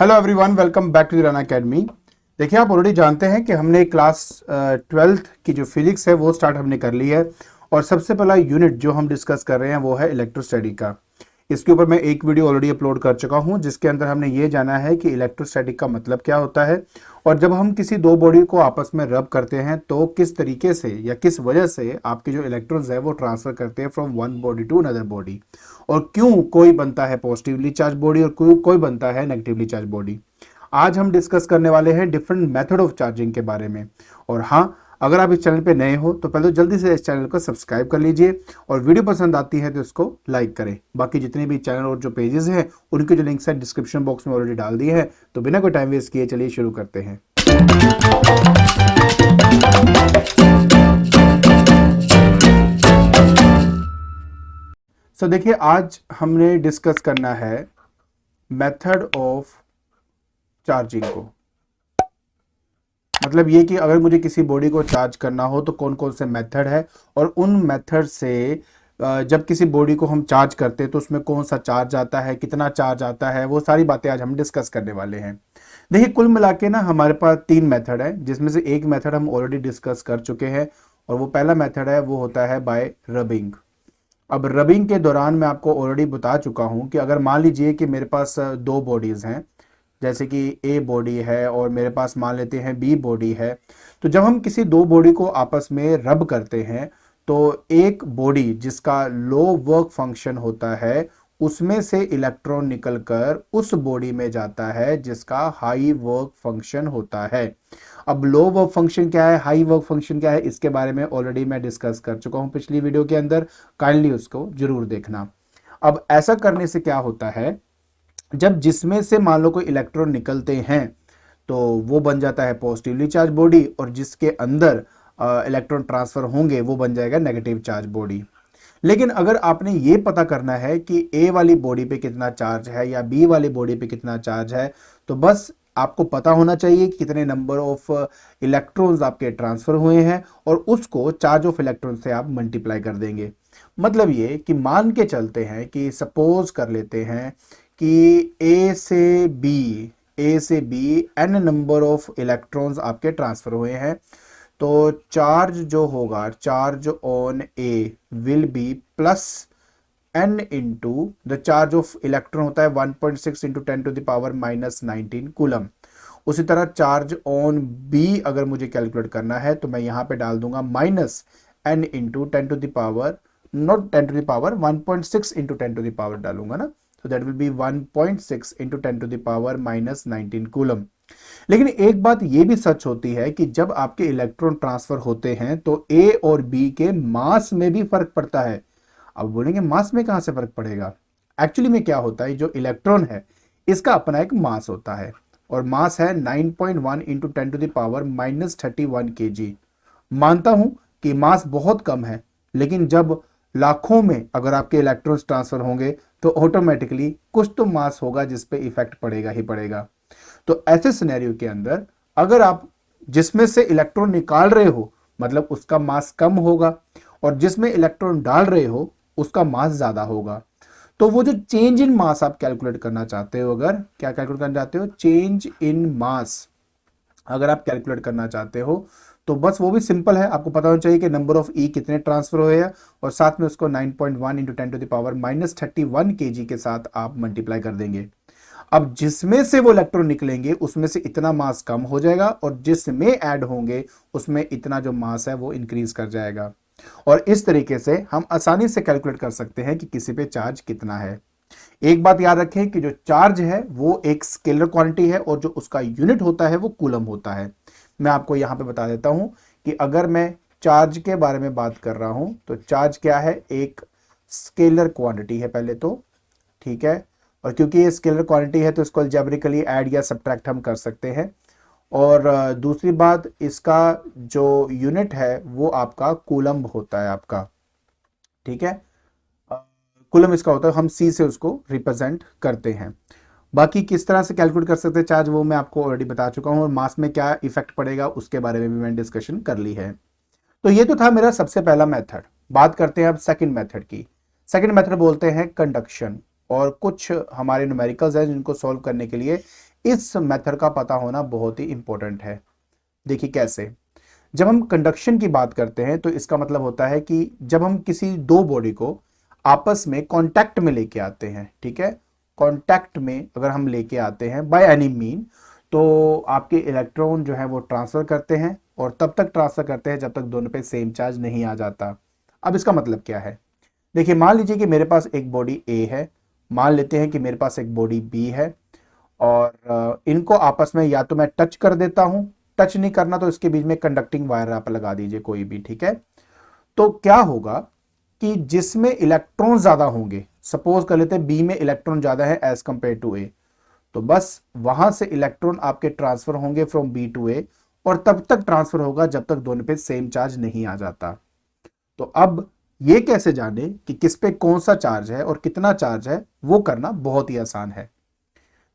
Hello everyone, welcome back to the Run Academy. देखिए, आप already जानते हैं कि हमने क्लास 12th की जो फिजिक्स है वो स्टार्ट हमने कर ली है। और सबसे पहला यूनिट जो हम डिस्कस कर रहे हैं वो है इलेक्ट्रोस्टैटिक का। इसके ऊपर मैं एक वीडियो ऑलरेडी अपलोड कर चुका हूं, जिसके अंदर हमने ये जाना है कि इलेक्ट्रोस्टैटिक का मतलब क्या होता है और जब हम किसी दो बॉडी को आपस में रब करते हैं तो किस तरीके से या किस वजह से आपके जो इलेक्ट्रॉन्स है वो ट्रांसफर करते हैं from one body to another body, और क्यों कोई बनता है पॉजिटिवली चार्ज बॉडी और कोई बनता है नेगेटिवली चार्ज बॉडी। आज हम डिस्कस करने वाले हैं डिफरेंट मेथड ऑफ चार्जिंग के बारे में। और हाँ, अगर आप इस चैनल पे नए हो तो पहले जल्दी से इस चैनल को सब्सक्राइब कर लीजिए और वीडियो पसंद आती है तो इसको लाइक करें। बाकी जितने भी चैनल और जो पेजेस हैं उनके जो लिंक्स हैं डिस्क्रिप्शन बॉक्स में ऑलरेडी डाल दिए हैं। तो बिना कोई टाइम वेस्ट किए चलिए शुरू करते हैं। सो देखिए, आज हमने डिस्कस करना है मेथड ऑफ चार्जिंग को। मतलब ये कि अगर मुझे किसी बॉडी को चार्ज करना हो तो कौन कौन से मेथड है और उन मेथड से जब किसी बॉडी को हम चार्ज करते हैं तो उसमें कौन सा चार्ज आता है, कितना चार्ज आता है, वो सारी बातें आज हम डिस्कस करने वाले हैं। देखिए, कुल मिला के ना हमारे पास 3 मेथड है, जिसमें से एक मेथड हम ऑलरेडी डिस्कस कर चुके हैं और वो पहला मेथड है वो होता है बाय रबिंग। अब रबिंग के दौरान मैं आपको ऑलरेडी बता चुका हूं कि अगर मान लीजिए कि मेरे पास 2 बॉडीज हैं, जैसे कि ए बॉडी है और मेरे पास मान लेते हैं बी बॉडी है, तो जब हम किसी 2 बॉडी को आपस में रब करते हैं तो एक बॉडी जिसका लो वर्क फंक्शन होता है उसमें से इलेक्ट्रॉन निकलकर उस बॉडी में जाता है जिसका हाई वर्क फंक्शन होता है। अब लो वर्क फंक्शन क्या है, हाई वर्क फंक्शन क्या है, इसके बारे में ऑलरेडी मैं डिस्कस कर चुका हूं पिछली वीडियो के अंदर, काइंडली उसको जरूर देखना। अब ऐसा करने से क्या होता है, जब जिसमें से मान लो कोई इलेक्ट्रॉन निकलते हैं तो वो बन जाता है पॉजिटिवली चार्ज बॉडी, और जिसके अंदर इलेक्ट्रॉन ट्रांसफर होंगे वो बन जाएगा नेगेटिव चार्ज बॉडी। लेकिन अगर आपने ये पता करना है कि ए वाली बॉडी पे कितना चार्ज है या बी वाली बॉडी पे कितना चार्ज है, तो बस आपको पता होना चाहिए कि कितने नंबर ऑफ इलेक्ट्रॉन्स आपके ट्रांसफर हुए हैं और उसको चार्ज ऑफ इलेक्ट्रॉन से आप मल्टीप्लाई कर देंगे। मतलब ये कि मान के चलते हैं कि सपोज कर लेते हैं कि ए से B n number of electrons आपके ट्रांसफर हुए हैं, तो चार्ज जो होगा, charge on A will be plus n into the charge of electron होता है 1.6 into 10 to the power -19 coulomb. उसी तरह चार्ज ऑन बी अगर मुझे कैलकुलेट करना है तो मैं यहां पे डाल दूंगा -n into 10 to the power, not 10 to the power, 1.6 into 10 to the power डालूंगा ना, तो that will be 1.6 into 10 to the power -19 coulomb. लेकिन एक बात ये भी सच होती है कि जब आपके इलेक्ट्रॉन ट्रांसफर होते हैं तो ए और बी के मास में भी फर्क पड़ता है। अब बोलेंगे मास में कहां से फर्क पड़ेगा? एक्चुअली में क्या होता है, जो इलेक्ट्रॉन है इसका अपना एक मास होता है और मास है 9.1 into 10 to the power -31 kg। मानता हूं कि मास बहुत कम है, लेकिन जब लाखों में अगर आपके इलेक्ट्रॉन्स ट्रांसफर होंगे तो ऑटोमेटिकली कुछ तो मास होगा जिस पे इफेक्ट पड़ेगा ही पड़ेगा। तो ऐसे सिनेरियो के अंदर अगर आप जिसमें से इलेक्ट्रॉन निकाल रहे हो मतलब उसका मास कम होगा और जिसमें इलेक्ट्रॉन डाल रहे हो उसका मास ज्यादा होगा, तो वो जो चेंज इन मास आप कैलकुलेट करना चाहते हो, अगर क्या कैलकुलेट करना चाहते हो, चेंज इन मास अगर आप कैलकुलेट करना चाहते हो तो बस वो भी सिंपल है। आपको पता होना चाहिए कि नंबर ऑफ ई कितने ट्रांसफर हुए हैं और साथ में उसको 9.1 into 10 to the power -31 kg के साथ आप मल्टीप्लाई कर देंगे। अब जिसमें से वो इलेक्ट्रॉन निकलेंगे उसमें से इतना मास कम हो जाएगा और जिसमें ऐड होंगे उसमें इतना जो मास है वो इंक्रीज कर जाएगा। और इस तरीके से हम आसानी से कैलकुलेट कर सकते हैं कि किसी पे चार्ज कितना है। एक बात याद रखें कि जो चार्ज है वो एक स्केलर क्वांटिटी है और जो उसका यूनिट होता है वो कूलम होता है। मैं आपको यहां पे बता देता हूं कि अगर मैं चार्ज के बारे में बात कर रहा हूं तो चार्ज क्या है, एक स्केलर क्वांटिटी है पहले तो, ठीक है, और क्योंकि ये स्केलर क्वांटिटी है तो इसको अलजेब्रिकली ऐड या सब्ट्रैक्ट हम कर सकते हैं। और दूसरी बात, इसका जो यूनिट है वो आपका कूलम होता है आपका, ठीक है, कूलम इसका होता है, हम सी से उसको रिप्रेजेंट करते हैं। बाकी किस तरह से कैलकुलेट कर सकते हैं चार्ज वो मैं आपको ऑलरेडी बता चुका हूं और मास में क्या इफेक्ट पड़ेगा उसके बारे में भी मैंने डिस्कशन कर ली है। तो ये तो था मेरा सबसे पहला मेथड। बात करते हैं अब सेकंड मेथड की। सेकंड मेथड बोलते हैं कंडक्शन, और कुछ हमारे न्यूमेरिकल्स हैं जिनको सॉल्व करने के लिए इस मेथड का पता होना बहुत ही इंपॉर्टेंट है। देखिए कैसे, जब हम कंडक्शन की बात करते हैं तो इसका मतलब होता है कि जब हम किसी दो बॉडी को आपस में कांटेक्ट में लेके आते हैं, ठीक है, कांटेक्ट में अगर हम लेके आते हैं बाय एनी मीन, तो आपके इलेक्ट्रॉन जो है वो ट्रांसफर करते हैं और तब तक ट्रांसफर करते हैं जब तक दोनों पे सेम चार्ज नहीं आ जाता। अब इसका मतलब क्या है, देखिए मान लीजिए कि मेरे पास एक बॉडी ए है, मान लेते हैं कि मेरे पास एक बॉडी बी है, और इनको आपस में या तो मैं टच कर देता हूं, टच नहीं करना तो इसके बीच में कंडक्टिंग वायर आप लगा दीजिए कोई भी, ठीक है। तो क्या होगा कि जिसमें इलेक्ट्रॉन ज्यादा होंगे, सपोज कर लेते हैं बी में इलेक्ट्रॉन ज्यादा है एज कंपेयर टू ए, तो बस वहां से इलेक्ट्रॉन आपके ट्रांसफर होंगे फ्रॉम बी टू ए, और तब तक ट्रांसफर होगा जब तक दोनों पे सेम चार्ज नहीं आ जाता। तो अब ये कैसे जाने कि किस पे कौन सा चार्ज है और कितना चार्ज है, वो करना बहुत ही आसान है।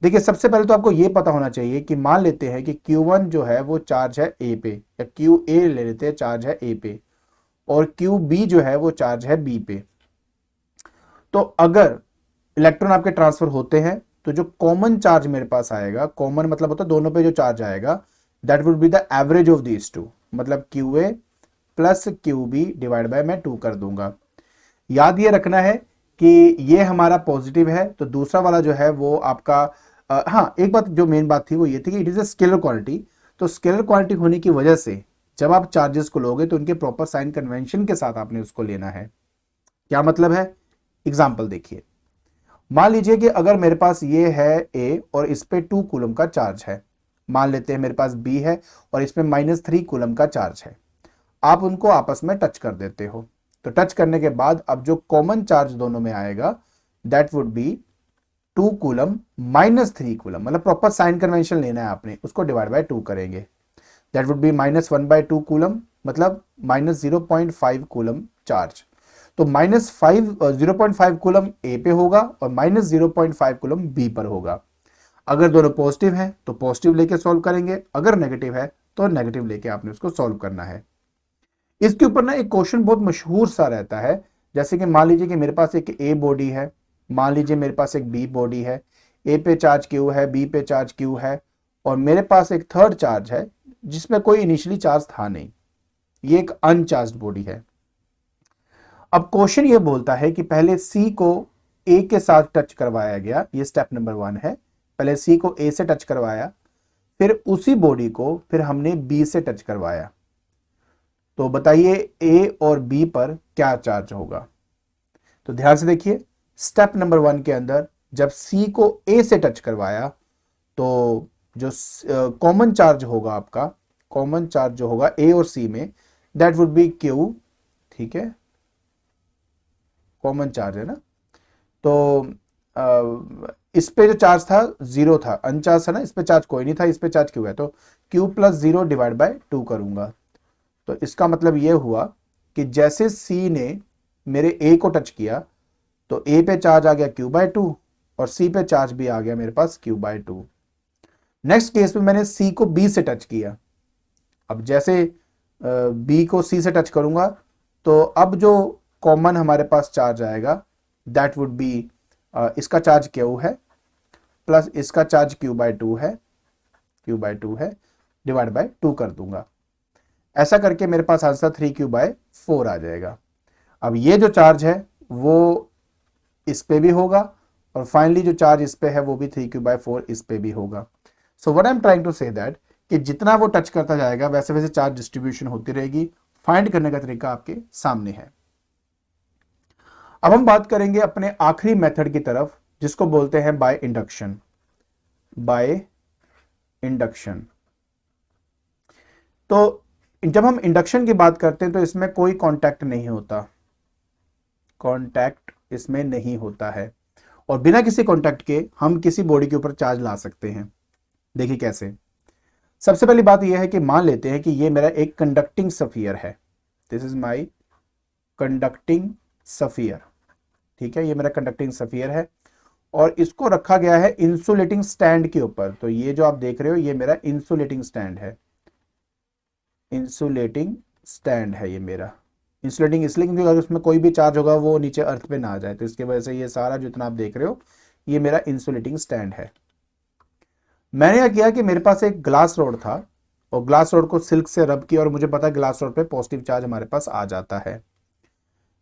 देखिए सबसे पहले तो आपको ये पता होना चाहिए कि मान लेते हैं कि Q1 जो है वो चार्ज है ए पे, या QA ले लेते हैं चार्ज है ए पे, और QB जो है वो चार्ज है बी पे। तो अगर इलेक्ट्रॉन आपके ट्रांसफर होते हैं तो जो कॉमन चार्ज मेरे पास आएगा, कॉमन मतलब होता है दोनों पे जो चार्ज आएगा, that would be the average of these two, मतलब QA plus QB divide by मैं 2 कर दूंगा। याद ये रखना है कि ये हमारा पॉजिटिव है, तो दूसरा वाला जो है वो आपका हाँ, एक बात जो मेन बात थी वो ये थी कि it is a scalar quantity. तो स्केलर क्वांटिटी होने की वजह से जब आप चार्जेस को लोगे तो उनके प्रॉपर साइन कन्वेंशन के साथ आपने उसको लेना है। क्या मतलब है, एग्जाम्पल देखिए, मान लीजिए कि अगर मेरे पास ये है ए और इस पे 2 कूलम का चार्ज है, मान लेते हैं मेरे पास बी है और इसमें -3 कूलम का चार्ज है, आप उनको आपस में टच कर देते हो, तो टच करने के बाद अब जो कॉमन चार्ज दोनों में आएगा that would be 2 coulomb -3 coulomb, मतलब प्रॉपर साइन कन्वेंशन लेना है आपने, उसको डिवाइड बाय 2 करेंगे, दैट वुड बी -1/2 कूलम, मतलब -0.5 कूलम चार्ज। तो -0.5 कूलम ए पे होगा और -0.5 कूलम बी पर होगा। अगर दोनों पॉजिटिव हैं तो पॉजिटिव लेके सॉल्व करेंगे, अगर नेगेटिव है तो नेगेटिव लेके आपने उसको सॉल्व करना है। इसके ऊपर ना एक क्वेश्चन बहुत मशहूर सा रहता है, जैसे कि मान लीजिए कि मेरे पास एक ए बॉडी है, मान लीजिए मेरे पास एक बी बॉडी है, ए पे चार्ज क्यू है, बी पे चार्ज क्यू है, और मेरे पास एक थर्ड चार्ज है जिसमें कोई इनिशियली चार्ज था नहीं, ये एक अनचार्ज बॉडी है। अब क्वेश्चन ये बोलता है कि पहले सी को ए के साथ टच करवाया गया, ये स्टेप नंबर 1 है, पहले सी को ए से टच करवाया, फिर उसी बॉडी को फिर हमने बी से टच करवाया, तो बताइए ए और बी पर क्या चार्ज होगा। तो ध्यान से देखिए, स्टेप नंबर 1 के अंदर जब सी को ए से टच करवाया तो जो कॉमन चार्ज होगा आपका, कॉमन चार्ज जो होगा ए और सी में, दैट वुड बी क्यू, ठीक है, कॉमन चार्ज है ना। तो इस पे जो चार्ज था 0 था, अनचार्ज था ना, इस पे चार्ज कोई नहीं था, इस पे चार्ज क्यू है, तो क्यू प्लस 0 डिवाइड बाय 2 करूंगा। तो इसका मतलब ये हुआ कि जैसे सी ने मेरे ए को टच किया तो ए पे चार्ज आ गया Q/2 और सी पे चार्ज भी आ गया मेरे पास Q/2। नेक्स्ट केस में मैंने सी को बी से टच किया, अब जैसे बी को सी से टच करूंगा तो अब जो कॉमन हमारे पास चार्ज आएगा दैट वुड बी, इसका चार्ज Q है प्लस इसका चार्ज Q/2 है, Q/2 है, डिवाइड बाय 2 कर दूंगा। ऐसा करके मेरे पास आंसर 3Q/4 आ जाएगा। अब ये जो चार्ज है वो इस पे भी होगा और फाइनली जो चार्ज इस पे है वो भी 3Q/4 इस पे भी होगा। So what I am trying to say that कि जितना वो टच करता जाएगा वैसे वैसे चार्ज डिस्ट्रीब्यूशन होती रहेगी। फाइंड करने का तरीका आपके सामने है। अब हम बात करेंगे अपने आखिरी मेथड की तरफ जिसको बोलते हैं बाय इंडक्शन। बाय इंडक्शन, तो जब हम इंडक्शन की बात करते हैं तो इसमें कोई कांटेक्ट नहीं होता, कांटेक्ट इसमें नहीं होता है, और बिना किसी कांटेक्ट के हम किसी बॉडी के ऊपर चार्ज ला सकते हैं। देखिए कैसे, सबसे पहली बात यह है कि मान लेते हैं कि ये मेरा एक कंडक्टिंग सफियर है, this is my conducting sphere, ठीक है, ये मेरा कंडक्टिंग सफियर है और इसको रखा गया है इंसुलेटिंग स्टैंड के ऊपर। तो ये जो आप देख रहे हो ये मेरा इंसुलेटिंग स्टैंड है, इंसुलेटिंग स्टैंड है ये मेरा। इंसुलेटिंग इसलिए क्योंकि अगर उसमें कोई भी चार्ज होगा वो नीचे अर्थ पे ना आ जाए, तो इसकी वजह से ये सारा जितना आप देख रहे हो ये मेरा इंसुलेटिंग स्टैंड है। मैंने क्या किया कि मेरे पास एक ग्लास रोड था और ग्लास रोड को सिल्क से रब किया और मुझे पता है ग्लास रोड पे पॉजिटिव चार्ज हमारे पास आ जाता है।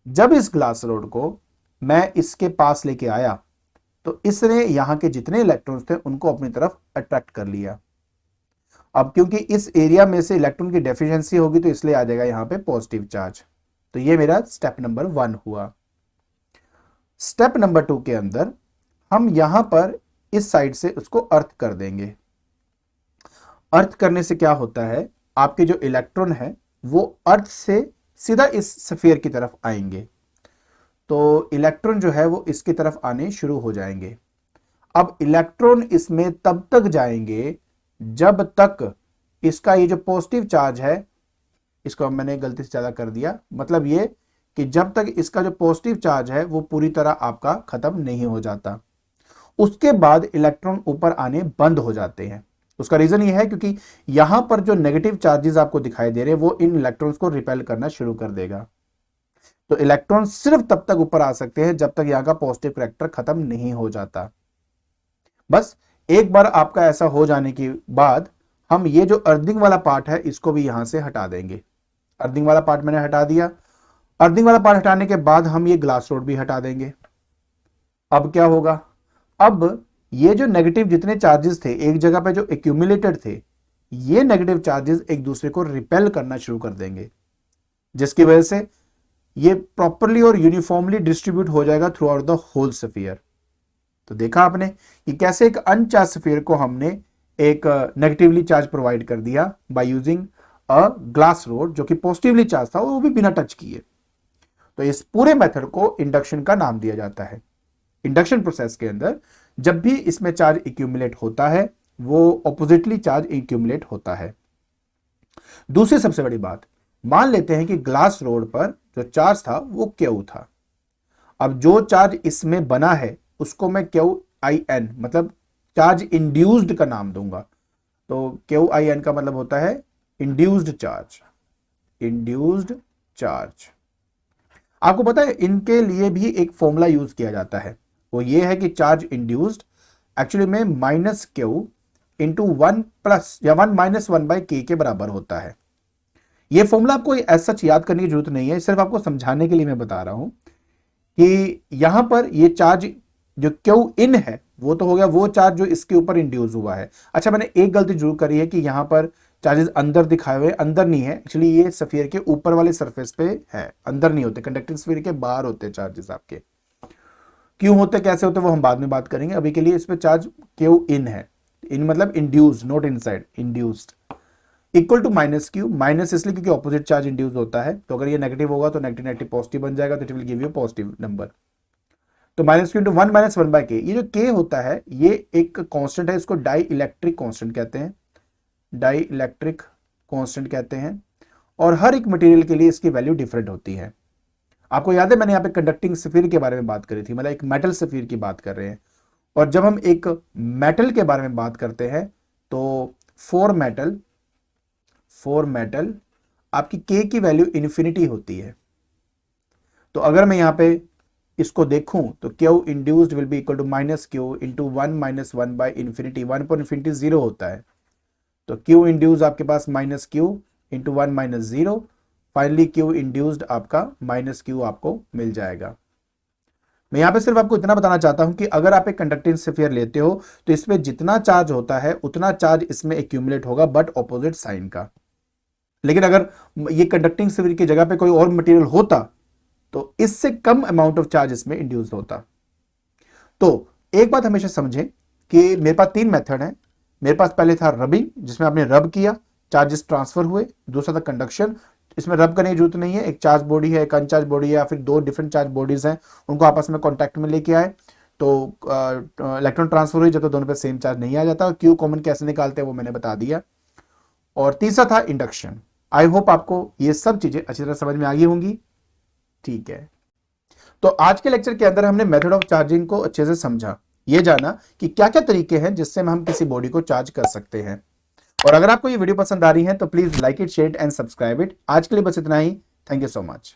जब इस ग्लास रोड को मैं इसके पास लेके आया तो इसने यहां के जितने इलेक्ट्रॉन्स थे उनको अपनी तरफ अट्रैक्ट कर लिया। अब क्योंकि इस एरिया में से इलेक्ट्रॉन की डेफिशिएंसी होगी तो इसलिए आ जाएगा यहां पे पॉजिटिव चार्ज। तो ये मेरा स्टेप नंबर 1 हुआ। स्टेप नंबर 2 के अंदर हम यहां पर इस साइड से उसको अर्थ कर देंगे। अर्थ करने से क्या होता है, आपके जो इलेक्ट्रॉन है वो अर्थ से सीधा इस स्फीयर की तरफ आएंगे, तो इलेक्ट्रॉन जो है वो इसकी तरफ आने शुरू हो जाएंगे। अब इलेक्ट्रॉन इसमें तब तक जाएंगे जब तक इसका ये जो पॉजिटिव चार्ज है, इसको मैंने गलती से ज्यादा कर दिया, मतलब ये कि जब तक इसका जो पॉजिटिव चार्ज है वो पूरी तरह आपका खत्म नहीं हो जाता, उसके बाद इलेक्ट्रॉन ऊपर आने बंद हो जाते हैं। उसका रीजन ये है क्योंकि यहां पर जो नेगेटिव चार्जेस आपको दिखाई दे रहे हैं वो इन इलेक्ट्रॉन्स को रिपेल करना शुरू कर देगा। तो इलेक्ट्रॉन सिर्फ तब तक ऊपर आ सकते हैं जब तक यहां का पॉजिटिव करैक्टर खत्म नहीं हो जाता। बस एक बार आपका ऐसा हो जाने के बाद हम ये जो अर्थिंग वाला पार्ट है इसको भी यहां से हटा देंगे। अर्थिंग वाला पार्ट मैंने हटा दिया। अर्थिंग वाला पार्ट हटाने के बाद हम ये ग्लास रोड भी हटा देंगे। अब क्या होगा, अब ये जो नेगेटिव जितने चार्जेस थे एक जगह पे जो एक्यूमुलेटेड थे, ये नेगेटिव चार्जेस एक दूसरे को रिपेल करना शुरू कर देंगे, जिसकी वजह से ये प्रॉपरली और यूनिफॉर्मली डिस्ट्रीब्यूट हो जाएगा throughout the whole sphere. तो देखा आपने कि कैसे एक अनचार्ज स्फीयर को हमने एक नेगेटिवली चार्ज प्रोवाइड कर दिया by using a glass rod जो कि पॉजिटिवली चार्ज था, वो भी बिना टच किए। तो इस पूरे मेथड को इंडक्शन का नाम दिया जाता है। इंडक्शन प्रोसेस के अंदर जब भी इसमें चार्ज एक्यूमुलेट होता है वो ऑपोजिटली चार्ज एक्यूमुलेट होता है। दूसरी सबसे बड़ी बात, मान लेते हैं कि ग्लास रोड पर जो चार्ज था वो क्यू था। अब जो चार्ज इसमें बना है उसको मैं क्यू आई एन मतलब चार्ज इंड्यूस्ड का नाम दूंगा। तो क्यू आई एन का मतलब होता है इंड्यूस्ड चार्ज। इंड्यूस्ड चार्ज आपको पता है इनके लिए भी एक फॉर्मूला यूज किया जाता है, वो ये है कि चार्ज इंड्यूस्ड एक्चुअली में माइनस क्यू इंटू 1 प्लस या 1 माइनस 1 बाई के बराबर होता है। ये फॉर्मूला आपको ऐसा सच याद करने की जरूरत नहीं है, सिर्फ आपको समझाने के लिए मैं बता रहा हूं कि यहां पर ये चार्ज जो क्यू इन है वो तो हो गया वो चार्ज जो इसके ऊपर इंड्यूस हुआ है। अच्छा, मैंने एक गलती जरूर करी है कि यहां पर चार्जेस अंदर दिखाए हुए, अंदर नहीं है एक्चुअली, ये स्फीयर के ऊपर वाले सरफेस पे है, अंदर नहीं होते, कंडक्टिंग स्फीयर के बाहर होते चार्जेस आपके। क्यों होते कैसे होते वो हम बाद में बात करेंगे, अभी के लिए इस पे चार्ज क्यू इन है। इन मतलब induced, not inside, induced equal to minus q. Minus इसलिए क्योंकि ऑपोजिट चार्ज इंड्यूस होता है, तो अगर ये नेगेटिव होगा तो नेगेटिव नेगेटिव पॉजिटिव बन जाएगा, तो it will give you positive number. तो minus q into 1 minus 1 by k. ये जो के होता है ये एक कांस्टेंट है, इसको डाई इलेक्ट्रिक कांस्टेंट कहते हैं, डाई इलेक्ट्रिक कांस्टेंट कहते हैं। और हर एक मटेरियल के लिए इसकी वैल्यू डिफरेंट होती है। आपको याद है मैंने यहाँ पे कंडक्टिंग स्फीयर के बारे में बात करी थी, मतलब एक मेटल स्फीयर की बात कर रहे हैं। और जब हम एक मेटल के बारे में बात करते हैं तो फॉर मेटल आपकी के की वैल्यू इन्फिनिटी होती है। तो अगर मैं यहां पे इसको देखूं तो q induced will be equal to minus q into 1 minus 1 by infinity. 1 पर इन्फिनिटी 0 होता है, तो क्यू इंड्यूस्ड आपके पास minus q into 1 minus 0। Finally q induced आपका माइनस क्यू आपको मिल जाएगा। मैं यहां पे सिर्फ आपको इतना बताना चाहता हूं कि अगर आप एक कंडक्टिंग स्फीयर लेते हो तो इसमें जितना चार्ज होता है उतना चार्ज इसमें एक्यूमुलेट होगा, बट ऑपोजिट साइन का। लेकिन अगर ये कंडक्टिंग स्फीयर की जगह पे कोई और मटेरियल होता तो इससे कम अमाउंट ऑफ चार्ज इसमें इंड्यूस होता। तो एक बात हमेशा समझें कि मेरे पास 3 मेथड है। मेरे पास पहले था रबिंग, जिसमें आपने रब किया, चार्जेस ट्रांसफर हुए। दूसरा था कंडक्शन, इसमें रब करने की जरूरत नहीं है, एक चार्ज बॉडी है, एक अनचार्ज बॉडी है, या फिर 2 डिफरेंट चार्ज बॉडीज हैं, उनको आपस में कॉन्टैक्ट में लेके आए तो इलेक्ट्रॉन ट्रांसफर हुई, जब तक दोनों पे सेम चार्ज नहीं आ जाता। और क्यू कॉमन कैसे निकालते हैं वो मैंने बता दिया। और तीसरा था इंडक्शन। आई होप आपको ये सब चीजें अच्छी तरह समझ में आ गई होंगी। ठीक है, तो आज के लेक्चर के अंदर हमने मेथड ऑफ चार्जिंग को अच्छे से समझा, ये जाना कि क्या क्या तरीके हैं जिससे हम किसी बॉडी को चार्ज कर सकते हैं। और अगर आपको ये वीडियो पसंद आ रही है तो please like it, share and subscribe it. आज के लिए बस इतना ही। Thank you so much.